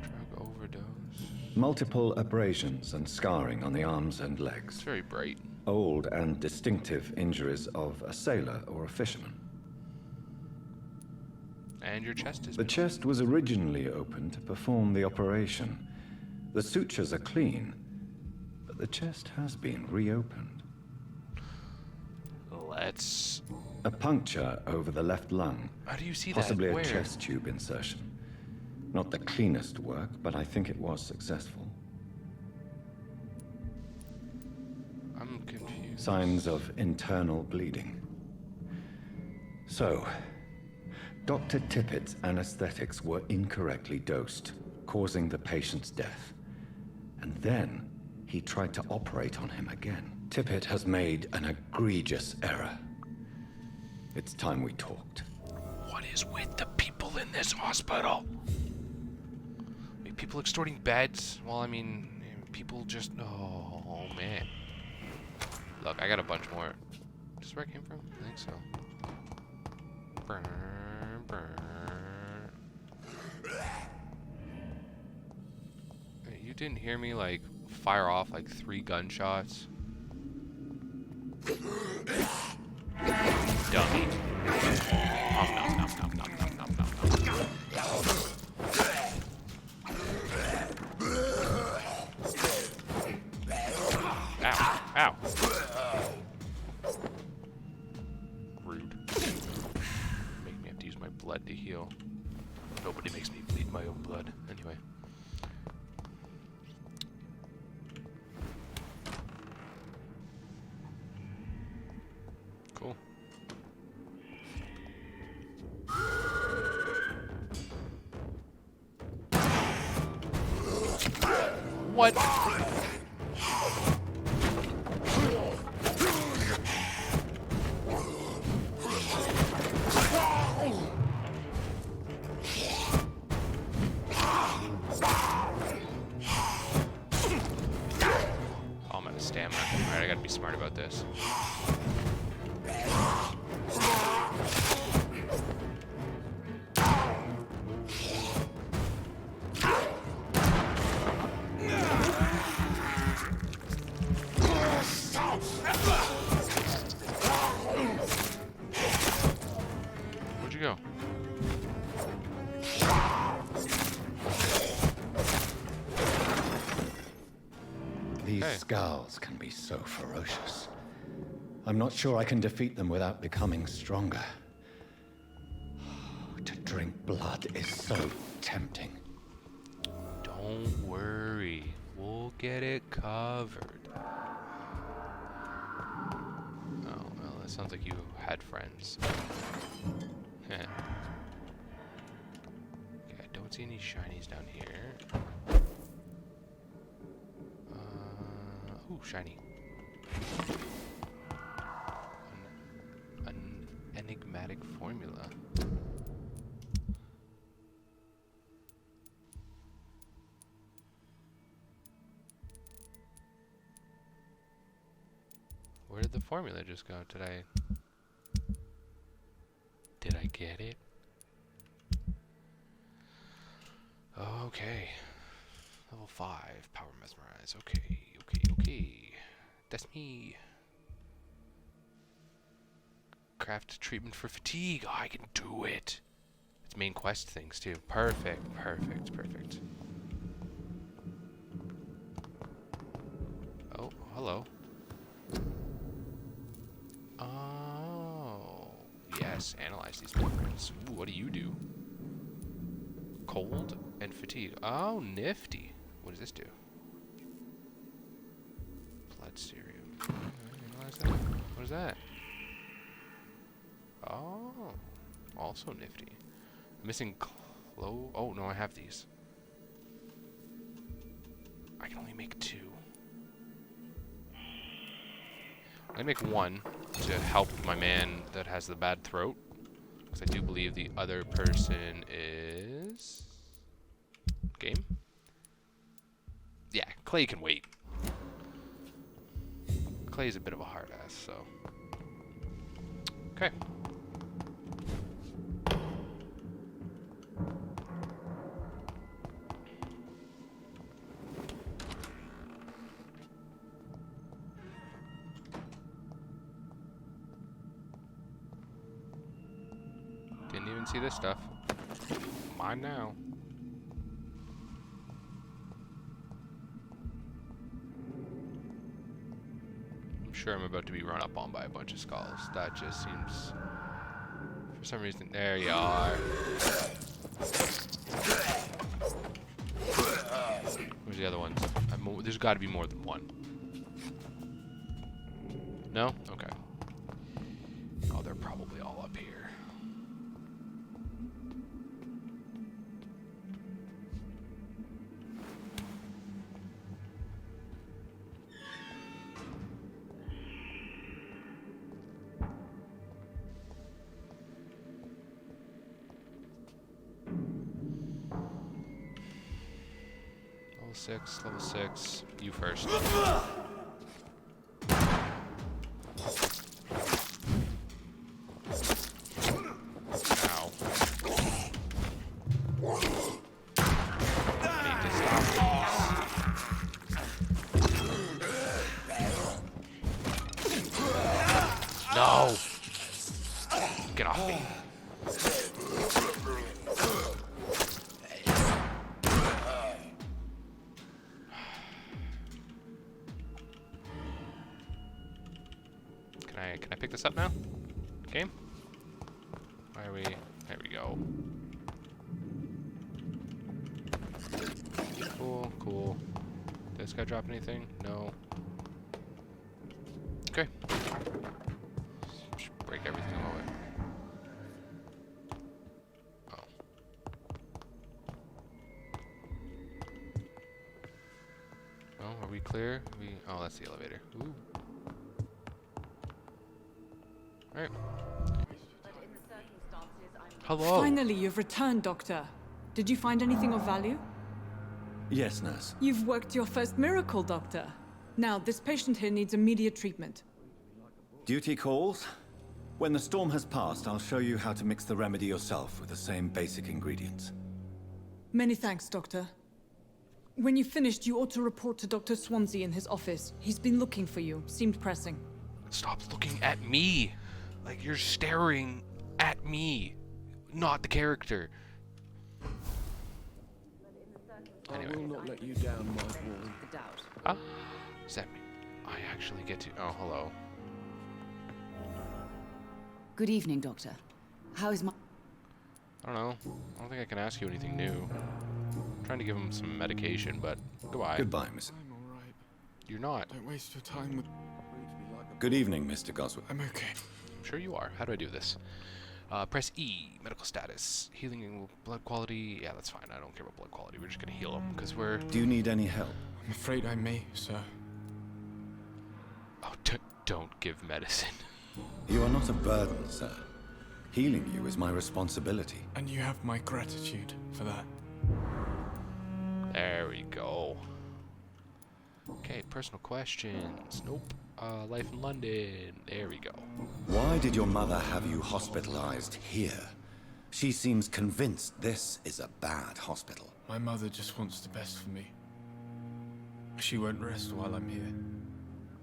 Drug overdose. Multiple abrasions and scarring on the arms and legs. It's very bright. Old and distinctive injuries of a sailor or a fisherman. And your chest is The chest was originally open to perform the operation. The sutures are clean, but the chest has been reopened. Let's... A puncture over the left lung. How do you see that? Possibly Where? a chest tube insertion. Not the cleanest work, but I think it was successful. I'm confused. Signs of internal bleeding. So, Dr. Tippett's anesthetics were incorrectly dosed, causing the patient's death. And then, he tried to operate on him again. Tippett has made an egregious error. It's time we talked. What is with the people in this hospital? Wait, people extorting beds? Well, I mean, people just... Oh, man. Look, I got a bunch more. Is this where I came from? I think so. Burn, burn. Hey, you didn't hear me, like, fire off, like, 3 gunshots? Dummy. Nom, nom, nom, nom, nom, nom, nom, nom, nom. Ow, ow. Rude. Make me have to use my blood to heal. Nobody makes me bleed my own blood. Anyway. Cool. What? Oh, I'm out of stamina. Alright, I gotta be smart about this. Where'd you go? These Hey. skulls can be so ferocious. I'm not sure I can defeat them without becoming stronger. To drink blood is so tempting. Don't worry. We'll get it covered. Oh, well, that sounds like you had friends. Okay, I don't see any shinies down here. Ooh, shiny. An enigmatic formula. Where did the formula just go? Did I get it? Okay. Level 5, power mesmerize. Okay. That's me. Craft treatment for fatigue. Oh, I can do it. It's main quest things too. Perfect. Oh, hello. Oh, yes. Analyze these blueprints. Ooh, what do you do? Cold and fatigue. Oh, nifty. What does this do? Blood serum. Analyze that. What is that? Oh, also nifty. Missing clo. Oh no, I have these. I can only make 2. I make 1 to help my man that has the bad throat, because I do believe the other person is game. Yeah, Clay can wait. Clay's a bit of a hard ass, so okay. Didn't even see this stuff. Mine now. I'm sure I'm about to be run up on by a bunch of skulls. That just seems... For some reason... There you are. Where's the other ones? There's got to be more than one. No? Okay. Oh, they're probably all up here. Level 6. You first. Ow. Need to stop these. No! Get off me. Can I pick this up now? Game? Where are we? There we go. Cool. Did this guy drop anything? No. Okay. Just break everything away. Oh. clear. Oh, that's the elevator. Ooh. Alright. Hello. Finally, you've returned, Doctor. Did you find anything of value? Yes, nurse. You've worked your first miracle, Doctor. Now, this patient here needs immediate treatment. Duty calls. When the storm has passed, I'll show you how to mix the remedy yourself with the same basic ingredients. Many thanks, Doctor. When you've finished, you ought to report to Dr. Swansea in his office. He's been looking for you. Seemed pressing. Stop looking at me. Like you're staring at me, not the character. Anyway. I will not let you down, my boy. Huh? Does that mean I actually get to... Oh, hello. Good evening, Doctor. How is my... I don't know. I don't think I can ask you anything new. I'm trying to give him some medication, but goodbye. Goodbye, Miss. I'm alright. You're not. Don't waste your time with... Good evening, Mr. Goswell. I'm okay. I'm sure you are. How do I do this? Press E. Medical status. Healing blood quality. Yeah, that's fine. I don't care about blood quality. We're just gonna heal him because we're... Do you need any help? I'm afraid I may, sir. Oh, don't give medicine. You are not a burden, sir. Healing you is my responsibility. And you have my gratitude for that. There we go. Okay, personal questions. Nope. Life in London. There we go. Why did your mother have you hospitalized here? She seems convinced this is a bad hospital. My mother just wants the best for me. She won't rest while I'm here.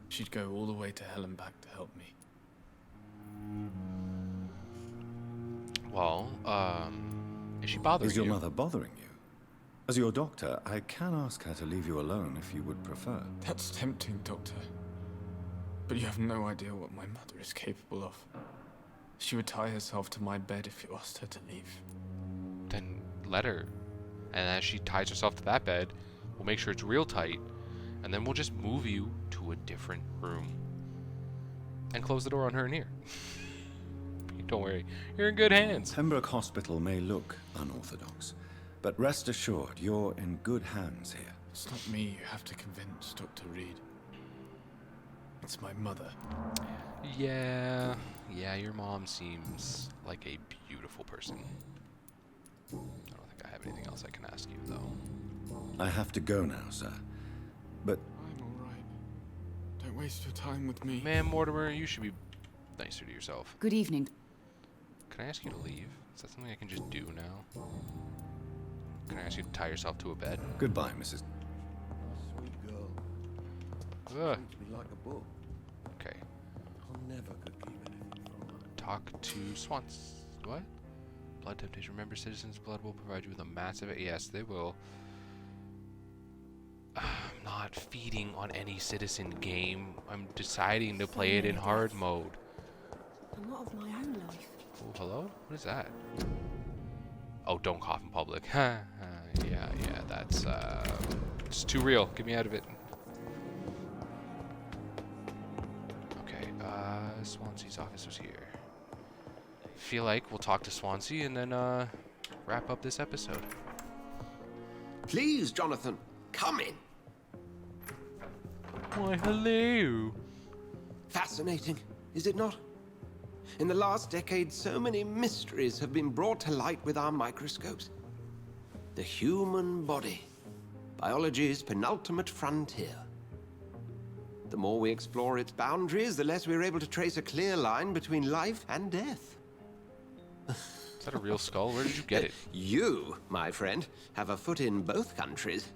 She'd go all the way to hell and back to help me. Well, is she bothering Is your you? mother bothering you? As your doctor, I can ask her to leave you alone if you would prefer. That's tempting, Doctor. But you have no idea what my mother is capable of. She would tie herself to my bed if you asked her to leave. Then let her. And as she ties herself to that bed, we'll make sure it's real tight. And then we'll just move you to a different room. And close the door on her and here. Don't worry, you're in good hands. Pembroke Hospital may look unorthodox, but rest assured, you're in good hands here. It's not me you have to convince, Dr. Reed. It's my mother. Yeah, your mom seems like a beautiful person. I don't think I have anything else I can ask you, though. I have to go now, sir. But I'm alright. Don't waste your time with me. Man, Mortimer, you should be nicer to yourself. Good evening. Can I ask you to leave? Is that something I can just do now? Can I ask you to tie yourself to a bed? goodbye, Mrs. Sweet girl. Ugh. Treats me like a book. Okay. I never could keep anything from her. Talk to Swans. What? Blood temptation. Remember, citizens' blood will provide you with a massive... Yes, they will. I'm not feeding on any citizen game. I'm deciding to play it in hard mode. And what of my own life? Oh, hello? What is that? Oh, don't cough in public. yeah, that's, it's too real. Get me out of it. Okay, Swansea's office was here. Feel like we'll talk to Swansea and then, wrap up this episode. Please, Jonathan, come in. Why, hello. Fascinating, is it not? In the last decade, so many mysteries have been brought to light with our microscopes. The human body, biology's penultimate frontier. The more we explore its boundaries, the less we're able to trace a clear line between life and death. Is that a real skull? Where did you get it? You, my friend, have a foot in both countries.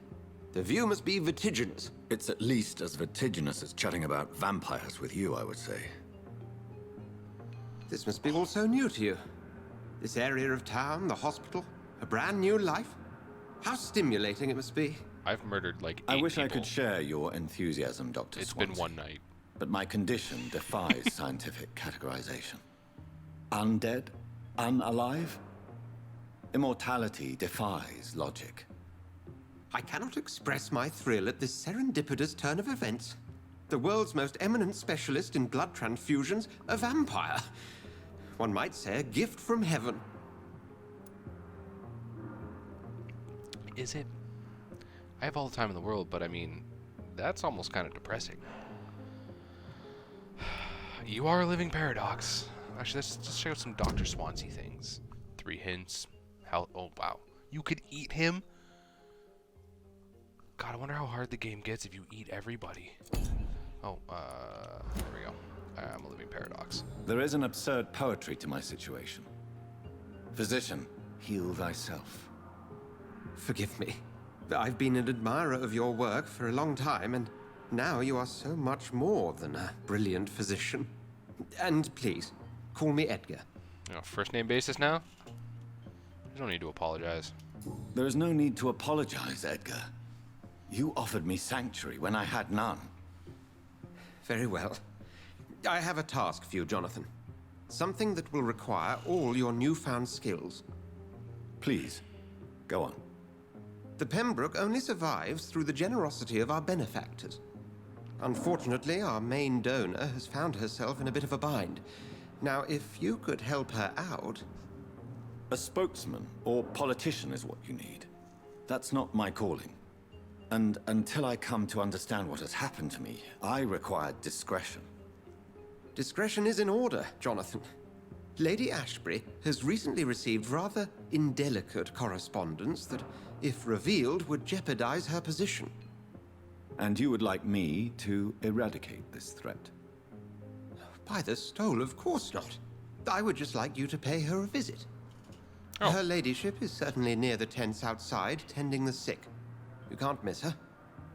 The view must be vertiginous. It's at least as vertiginous as chatting about vampires with you, I would say. This must be all so new to you. This area of town, the hospital, a brand new life. How stimulating it must be. I've murdered like 8 I wish people. I could share your enthusiasm, Dr. It's Swansea. been one night. But my condition defies scientific categorization. Undead? Unalive? Immortality defies logic. I cannot express my thrill at this serendipitous turn of events. The world's most eminent specialist in blood transfusions, a vampire. One might say a gift from heaven. Is it? I have all the time in the world, but I mean, That's almost kind of depressing. You are a living paradox. Actually, let's just check out some Dr. Swansea things. 3 hints. How? Oh, wow. You could eat him? God, I wonder how hard the game gets if you eat everybody. Oh, there we go. I'm a living paradox. There is an absurd poetry to my situation. Physician, heal thyself. Forgive me. I've been an admirer of your work for a long time, and now you are so much more than a brilliant physician. And please, call me Edgar. You know, first name basis now? You don't need to apologize. There is no need to apologize, Edgar. You offered me sanctuary when I had none. Very well. I have a task for you, Jonathan. Something that will require all your newfound skills. Please, go on. The Pembroke only survives through the generosity of our benefactors. Unfortunately, our main donor has found herself in a bit of a bind. Now, if you could help her out... A spokesman or politician is what you need. That's not my calling. And until I come to understand what has happened to me, I require discretion. Discretion is in order, Jonathan. Lady Ashbury has recently received rather indelicate correspondence that, if revealed, would jeopardize her position. And you would like me to eradicate this threat? By the stole, of course not. I would just like you to pay her a visit. Oh. Her ladyship is certainly near the tents outside, tending the sick. You can't miss her.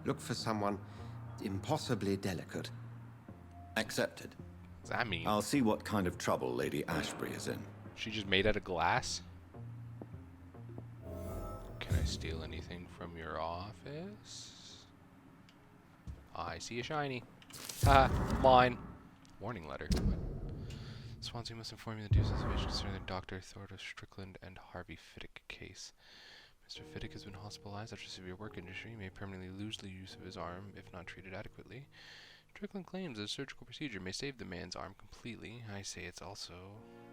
Look for someone impossibly delicate. Accepted. What does that mean? I'll see what kind of trouble Lady Ashbury is in. She just made out of glass? Can I steal anything from your office? I see a shiny. Haha, mine. Warning letter. What? Swansea must inform you the due situation concerning Dr. Thorda Strickland and Harvey Fiddick case. Mr. Fiddick has been hospitalized after severe work injury. He may permanently lose the use of his arm if not treated adequately. Strickland claims a surgical procedure may save the man's arm completely. I say it's also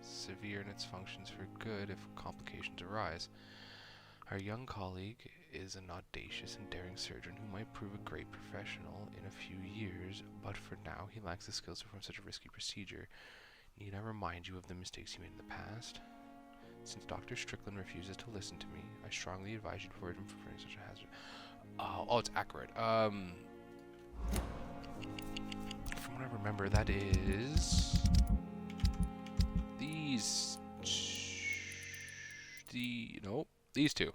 severe in its functions for good if complications arise. Our young colleague is an audacious and daring surgeon who might prove a great professional in a few years, but for now he lacks the skills to perform such a risky procedure. Need I remind you of the mistakes he made in the past? Since Dr. Strickland refuses to listen to me, I strongly advise you to avoid him from such a hazard. Oh, it's accurate. From what I remember, that is these these two.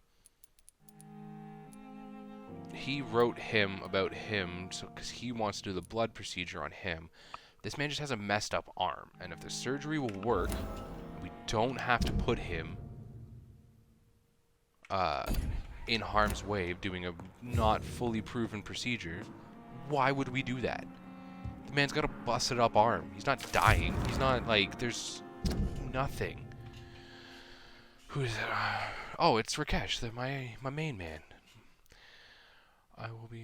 He wrote him about him, so because he wants to do the blood procedure on him. This man just has a messed up arm, and if the surgery will work, we don't have to put him in harm's way of doing a not fully proven procedure. Why would we do that? The man's got a busted up arm. He's not dying. He's not, like, there's nothing. Who is it? Oh, it's Rakesh, my main man. I will be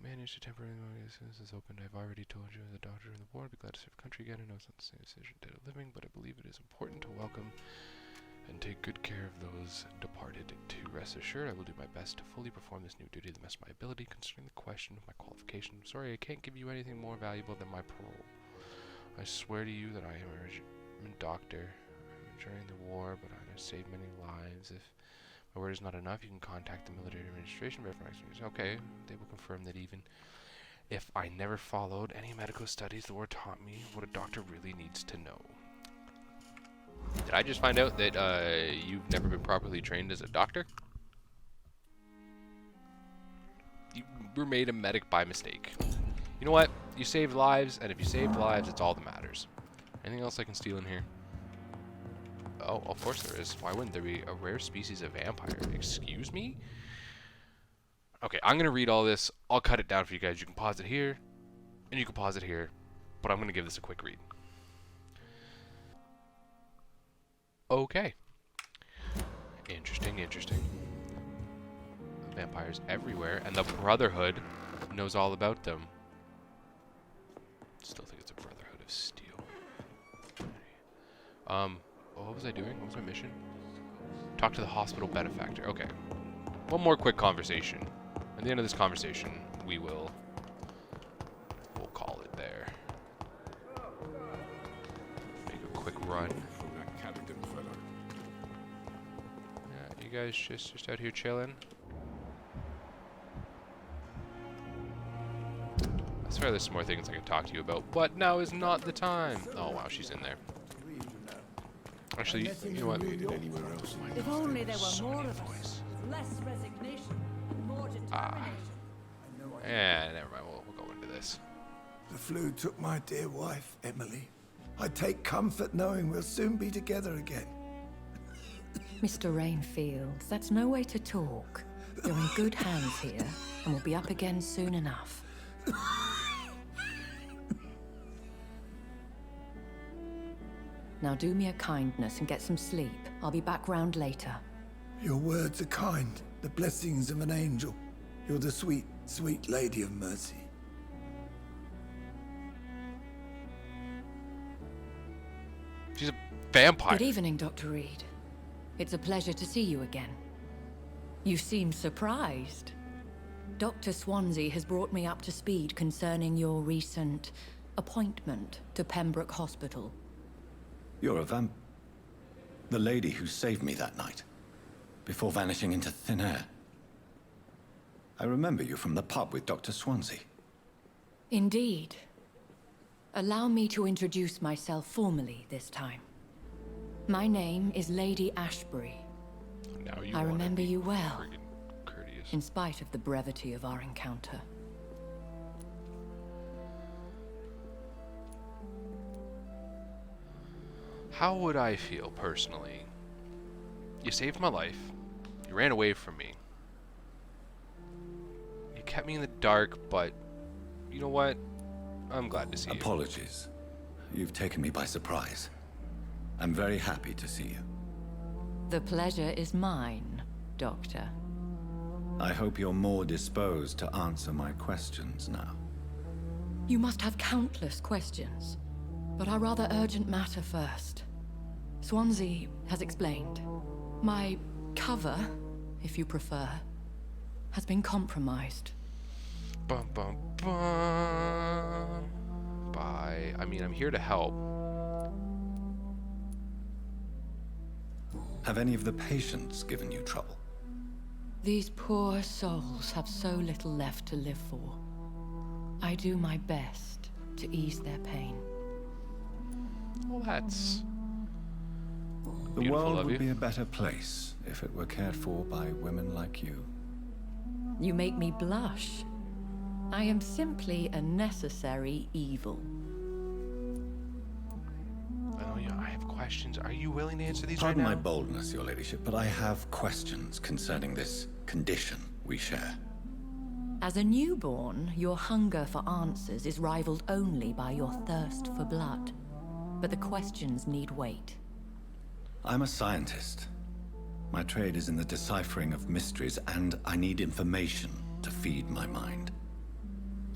managed to temporarily as soon as it's opened. I've already told you, the doctor and the board, I'd be glad to serve the country again. I know it's not the same decision dead or living, but I believe it is important to welcome and take good care of those departed. To rest assured, I will do my best to fully perform this new duty to the best of my ability. Concerning the question of my qualification, I'm sorry, I can't give you anything more valuable than my parole. I swear to you that I am a regimen doctor during the war, but I have saved many lives. If my word is not enough, you can contact the military administration. Okay, they will confirm that even if I never followed any medical studies, the war taught me what a doctor really needs to know. Did I just find out that you've never been properly trained as a doctor? You were made a medic by mistake. You know what? You saved lives, and if you saved lives, it's all that matters. Anything else I can steal in here? Oh, of course there is. Why wouldn't there be? A rare species of vampire. Excuse me? Okay, I'm going to read all this. I'll cut it down for you guys. You can pause it here, and you can pause it here, but I'm going to give this a quick read. Okay. Interesting, interesting. Vampires everywhere, and the Brotherhood knows all about them. Still think it's a Brotherhood of Steel. What was I doing? What was my mission? Talk to the hospital benefactor. Okay. One more quick conversation. At the end of this conversation, we will on. From that Callaghan fellow. Yeah, you guys just out here chilling. I swear there's some more things I could talk to you about, but now is not the time. Oh wow, she's in there. Actually, you know what? Anywhere else, If only there were So more many of us. voices. Less resignation, more determination. Yeah, never mind. We'll go into this. The flu took my dear wife, Emily. I take comfort knowing we'll soon be together again. Mr. Rainfield, that's no way to talk. You're in good hands here, and we'll be up again soon enough. Now do me a kindness and get some sleep. I'll be back round later. Your words are kind, the blessings of an angel. You're the sweet, sweet lady of mercy. She's a vampire. Good evening, Dr. Reed. It's a pleasure to see you again. You seem surprised. Dr. Swansea has brought me up to speed concerning your recent appointment to Pembroke Hospital. You're a the lady who saved me that night, before vanishing into thin air. I remember you from the pub with Dr. Swansea. Indeed. Allow me to introduce myself formally this time. My name is Lady Ashbury. Now you I wanna remember be you well, friggin' courteous. in spite of the brevity of our encounter. How would I feel personally? You saved my life. You ran away from me. You kept me in the dark, but you know what? I'm glad to see you. Apologies. You've taken me by surprise. I'm very happy to see you. The pleasure is mine, Doctor. I hope you're more disposed to answer my questions now. You must have countless questions, but our rather urgent matter first. Swansea has explained. My cover, if you prefer, has been compromised. Bum bum bum. Bye. I mean, I'm here to help. Have any of the patients given you trouble? These poor souls have so little left to live for. I do my best to ease their pain. Well, that's The beautiful world of would you. be a better place if it were cared for by women like you. You make me blush. I am simply a necessary evil. I know I have questions. Are you willing to answer these Pardon right my now? boldness, your ladyship, but I have questions concerning this condition we share. As a newborn, your hunger for answers is rivaled only by your thirst for blood. But the questions need wait. I'm a scientist. My trade is in the deciphering of mysteries, and I need information to feed my mind.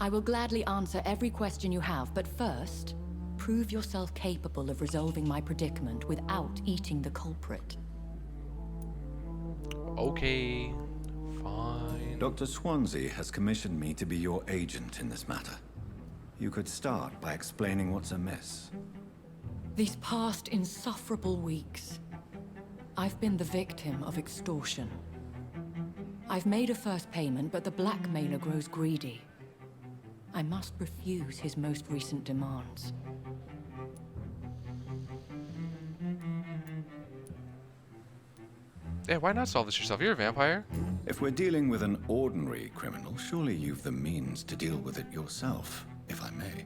I will gladly answer every question you have, but first, prove yourself capable of resolving my predicament without eating the culprit. Okay, fine. Dr. Swansea has commissioned me to be your agent in this matter. You could start by explaining what's amiss. These past insufferable weeks, I've been the victim of extortion. I've made a first payment, but the blackmailer grows greedy. I must refuse his most recent demands. Yeah, why not solve this yourself? You're a vampire. If we're dealing with an ordinary criminal, surely you've the means to deal with it yourself, if I may.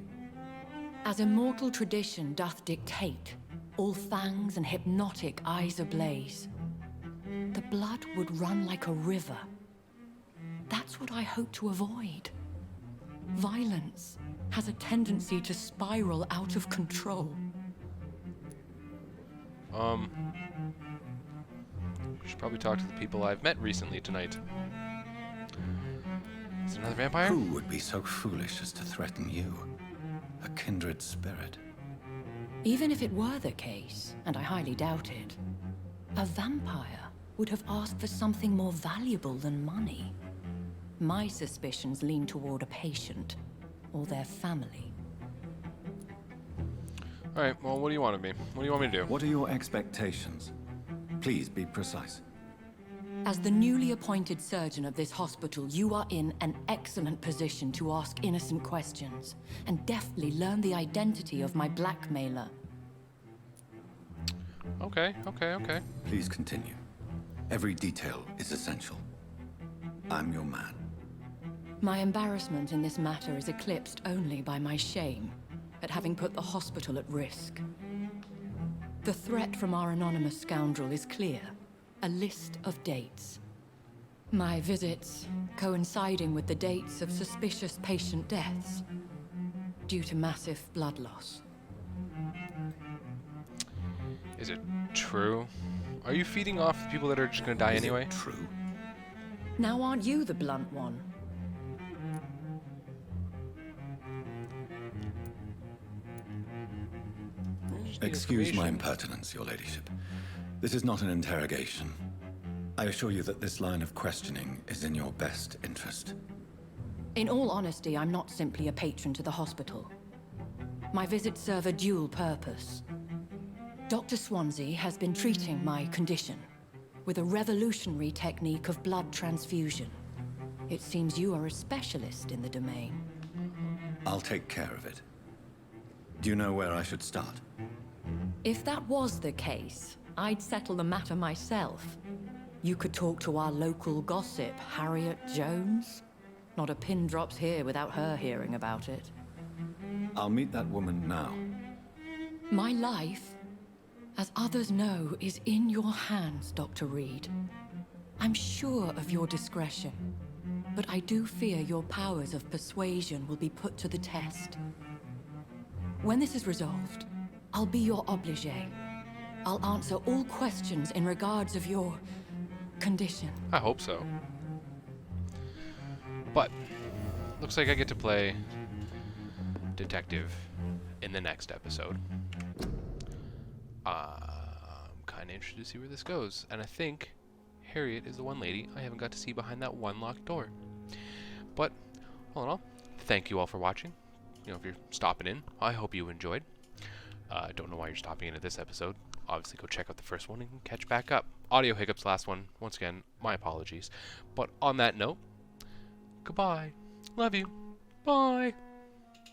As immortal tradition doth dictate, all fangs and hypnotic eyes ablaze, the blood would run like a river. That's what I hope to avoid. Violence has a tendency to spiral out of control. We should probably talk to the people I've met recently tonight. Is it another vampire? Who would be so foolish as to threaten you? A kindred spirit. Even if it were the case, and I highly doubt it, a vampire would have asked for something more valuable than money. My suspicions lean toward a patient or their family. Alright, well, what do you want of me? What do you want me to do? What are your expectations? Please be precise. As the newly appointed surgeon of this hospital, you are in an excellent position to ask innocent questions and deftly learn the identity of my blackmailer. Okay. Please continue. Every detail is essential. I'm your man. My embarrassment in this matter is eclipsed only by my shame at having put the hospital at risk. The threat from our anonymous scoundrel is clear. A list of dates. My visits coinciding with the dates of suspicious patient deaths due to massive blood loss. Is it true? Are you feeding off the people that are just gonna die anyway? Is it true? Now aren't you the blunt one? Excuse my impertinence, your ladyship. This is not an interrogation. I assure you that this line of questioning is in your best interest. In all honesty, I'm not simply a patron to the hospital. My visits serve a dual purpose. Dr. Swansea has been treating my condition with a revolutionary technique of blood transfusion. It seems you are a specialist in the domain. I'll take care of it. Do you know where I should start? If that was the case, I'd settle the matter myself. You could talk to our local gossip, Harriet Jones. Not a pin drops here without her hearing about it. I'll meet that woman now. My life, as others know, is in your hands, Dr. Reed. I'm sure of your discretion, but I do fear your powers of persuasion will be put to the test. When this is resolved, I'll be your obligé. I'll answer all questions in regards of your condition. I hope so. But looks like I get to play detective in the next episode. I'm kind of interested to see where this goes, and I think Harriet is the one lady I haven't got to see behind that one locked door. But all in all, thank you all for watching. You know, if you're stopping in, I hope you enjoyed. I don't know why you're stopping in at this episode. Obviously, go check out the first one and catch back up. Audio hiccups last one. Once again, my apologies. But on that note, goodbye. Love you. Bye.